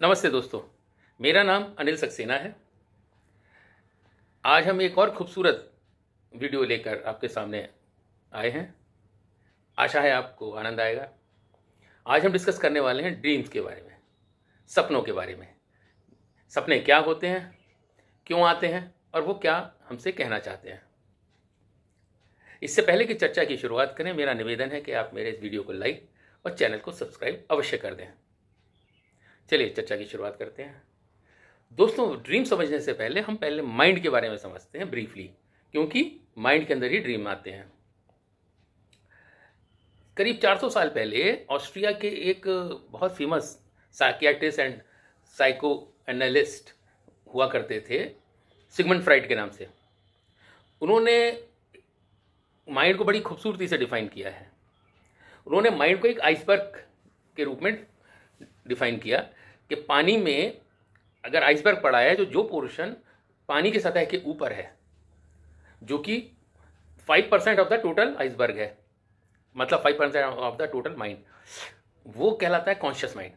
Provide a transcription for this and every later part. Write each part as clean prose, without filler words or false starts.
नमस्ते दोस्तों, मेरा नाम अनिल सक्सेना है। आज हम एक और खूबसूरत वीडियो लेकर आपके सामने आए हैं। आशा है आपको आनंद आएगा। आज हम डिस्कस करने वाले हैं ड्रीम्स के बारे में, सपनों के बारे में। सपने क्या होते हैं, क्यों आते हैं और वो क्या हमसे कहना चाहते हैं। इससे पहले कि चर्चा की शुरुआत करें, मेरा निवेदन है कि आप मेरे इस वीडियो को लाइक और चैनल को सब्सक्राइब अवश्य कर दें। चलिए चर्चा की शुरुआत करते हैं। दोस्तों, ड्रीम समझने से पहले हम माइंड के बारे में समझते हैं ब्रीफली, क्योंकि माइंड के अंदर ही ड्रीम आते हैं। करीब 400 साल पहले ऑस्ट्रिया के एक बहुत famous psychiatrist and psycho analyst हुआ करते थे, सिगमंड फ्राइड के नाम से। उन्होंने माइंड को बड़ी खूबसूरती से डिफाइन किया है। उन्होंने माइंड को एक आइसबर्ग के रूप में डिफाइन किया कि पानी में अगर आइसबर्ग पड़ा है, जो पोर्शन पानी की सतह के ऊपर है, जो कि 5% ऑफ द टोटल आइसबर्ग है, मतलब 5% ऑफ द टोटल माइंड, वो कहलाता है कॉन्शियस माइंड।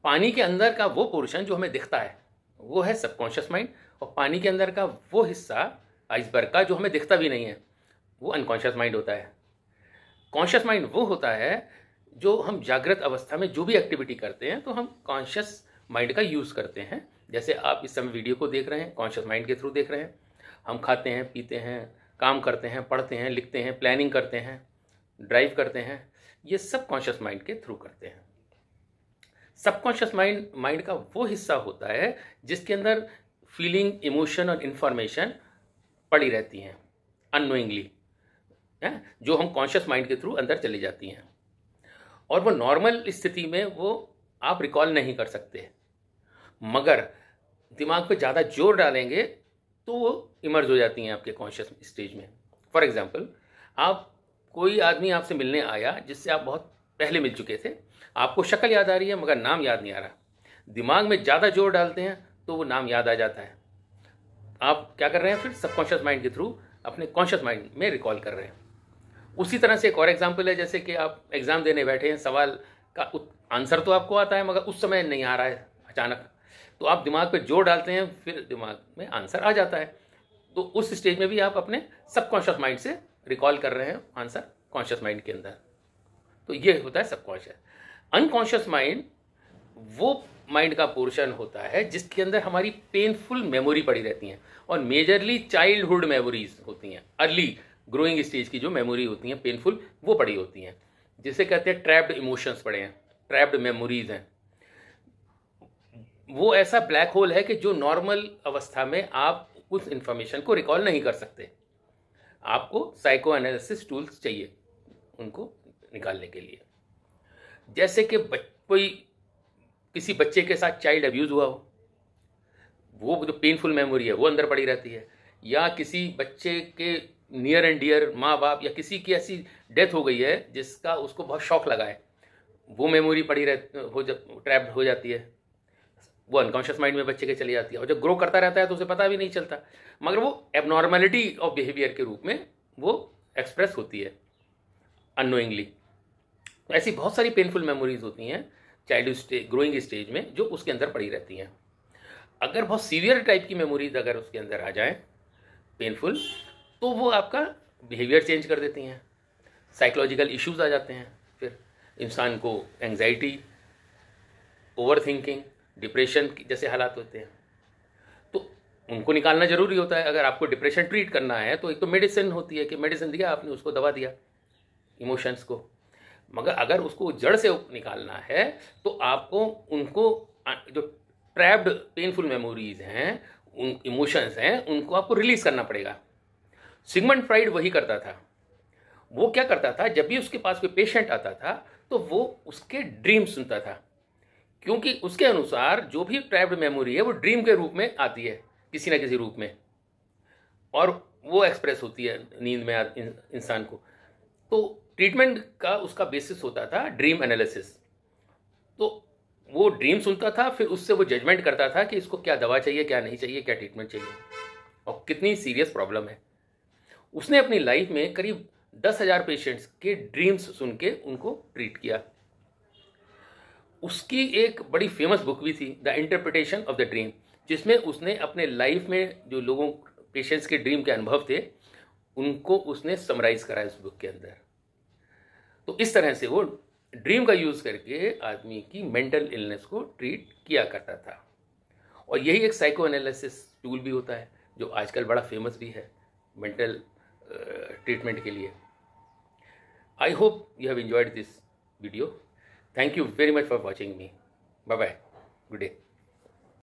पानी के अंदर का वो पोर्शन जो हमें दिखता है वो है सबकॉन्शियस माइंड, और पानी के अंदर का वो हिस्सा आइसबर्ग का जो हमें दिखता भी नहीं है वो अनकॉन्शियस माइंड होता है। कॉन्शियस माइंड वो होता है जो हम जागृत अवस्था में जो भी एक्टिविटी करते हैं तो हम कॉन्शियस माइंड का यूज़ करते हैं। जैसे आप इस समय वीडियो को देख रहे हैं, कॉन्शियस माइंड के थ्रू देख रहे हैं। हम खाते हैं, पीते हैं, काम करते हैं, पढ़ते हैं, लिखते हैं, प्लानिंग करते हैं, ड्राइव करते हैं, ये सब कॉन्शियस माइंड के थ्रू करते हैं। सबकॉन्शियस माइंड का वो हिस्सा होता है जिसके अंदर फीलिंग, इमोशन और इंफॉर्मेशन पड़ी रहती हैं अननोइंगली, जो हम कॉन्शियस माइंड के थ्रू अंदर चली जाती हैं, और वो नॉर्मल स्थिति में वो आप रिकॉल नहीं कर सकते, मगर दिमाग पे ज़्यादा जोर डालेंगे तो वो इमर्ज हो जाती हैं आपके कॉन्शियस स्टेज में। फॉर एग्जांपल, आप कोई आदमी आपसे मिलने आया जिससे आप बहुत पहले मिल चुके थे, आपको शक्ल याद आ रही है मगर नाम याद नहीं आ रहा। दिमाग में ज़्यादा जोर डालते हैं तो वो नाम याद आ जाता है। आप क्या कर रहे हैं, फिर सबकॉन्शियस माइंड के थ्रू अपने कॉन्शियस माइंड में रिकॉल कर रहे हैं। उसी तरह से एक और एग्जाम्पल है, जैसे कि आप एग्जाम देने बैठे हैं, सवाल का आंसर तो आपको आता है मगर उस समय नहीं आ रहा है अचानक, तो आप दिमाग पे जोर डालते हैं, फिर दिमाग में आंसर आ जाता है। तो उस स्टेज में भी आप अपने सबकॉन्शियस माइंड से रिकॉल कर रहे हैं आंसर कॉन्शियस माइंड के अंदर। तो ये होता है सबकॉन्शियस। अनकॉन्शियस माइंड वो माइंड का पोर्शन होता है जिसके अंदर हमारी पेनफुल मेमोरी पड़ी रहती हैं, और मेजरली चाइल्डहुड मेमोरीज होती हैं। अर्ली ग्रोइंग स्टेज की जो मेमोरी होती हैं पेनफुल, वो पड़ी होती हैं, जिसे कहते हैं ट्रैप्ड इमोशंस पड़े हैं, ट्रैप्ड मेमोरीज हैं। वो ऐसा ब्लैक होल है कि जो नॉर्मल अवस्था में आप उस इंफॉर्मेशन को रिकॉल नहीं कर सकते। आपको साइको एनालिसिस टूल्स चाहिए उनको निकालने के लिए। जैसे कि कोई किसी बच्चे के साथ चाइल्ड अब्यूज हुआ हो, वो जो पेनफुल मेमोरी है वो अंदर पड़ी रहती है, या किसी बच्चे के नियर एंड डियर माँ बाप या किसी की ऐसी डेथ हो गई है जिसका उसको बहुत शॉक लगा है, वो मेमोरी पड़ी ट्रैप्ड हो जाती है, वो अनकॉन्शियस माइंड में बच्चे के चली जाती है, और जब ग्रो करता रहता है तो उसे पता भी नहीं चलता, मगर वो एबनॉर्मेलिटी ऑफ बिहेवियर के रूप में वो एक्सप्रेस होती है अननोइंगली। ऐसी बहुत सारी पेनफुल मेमोरीज होती हैं चाइल्ड ग्रोइंग स्टेज में जो उसके अंदर पड़ी रहती हैं। अगर बहुत सीवियर टाइप की मेमोरीज अगर उसके अंदर आ जाए पेनफुल, तो वो आपका बिहेवियर चेंज कर देती हैं, साइकोलॉजिकल इश्यूज आ जाते हैं, फिर इंसान को एंग्जाइटी, ओवर थिंकिंग, डिप्रेशन जैसे हालात होते हैं। तो उनको निकालना जरूरी होता है। अगर आपको डिप्रेशन ट्रीट करना है तो एक तो मेडिसिन होती है कि मेडिसिन दिया आपने, उसको दवा दिया इमोशंस को, मगर अगर उसको जड़ से निकालना है तो आपको उनको जो ट्रैप्ड पेनफुल मेमोरीज हैं, उन इमोशंस हैं, उनको आपको रिलीज करना पड़ेगा। सिगमंड फ्राइड वही करता था। वो क्या करता था, जब भी उसके पास कोई पेशेंट आता था तो वो उसके ड्रीम सुनता था, क्योंकि उसके अनुसार जो भी ट्रैप्ड मेमोरी है वो ड्रीम के रूप में आती है किसी न किसी रूप में, और वो एक्सप्रेस होती है नींद में इंसान को। तो ट्रीटमेंट का उसका बेसिस होता था ड्रीम एनालिसिस। तो वो ड्रीम सुनता था, फिर उससे वो जजमेंट करता था कि इसको क्या दवा चाहिए, क्या नहीं चाहिए, क्या ट्रीटमेंट चाहिए, और कितनी सीरियस प्रॉब्लम है। उसने अपनी लाइफ में करीब 10,000 पेशेंट्स के ड्रीम्स सुन के उनको ट्रीट किया। उसकी एक बड़ी फेमस बुक भी थी, the interpretation of the dream, जिसमें उसने अपने लाइफ में जो लोगों पेशेंट्स के ड्रीम के अनुभव थे उनको उसने समराइज करा उस बुक के अंदर। तो इस तरह से वो ड्रीम का यूज़ करके आदमी की मेंटल इलनेस को ट्रीट किया करता था। और यही एक साइको एनालिसिस टूल भी होता है जो आजकल बड़ा फेमस भी है मेंटल ट्रीटमेंट के लिए। I hope you have enjoyed this video. Thank you very much for watching me. Bye bye. Good day.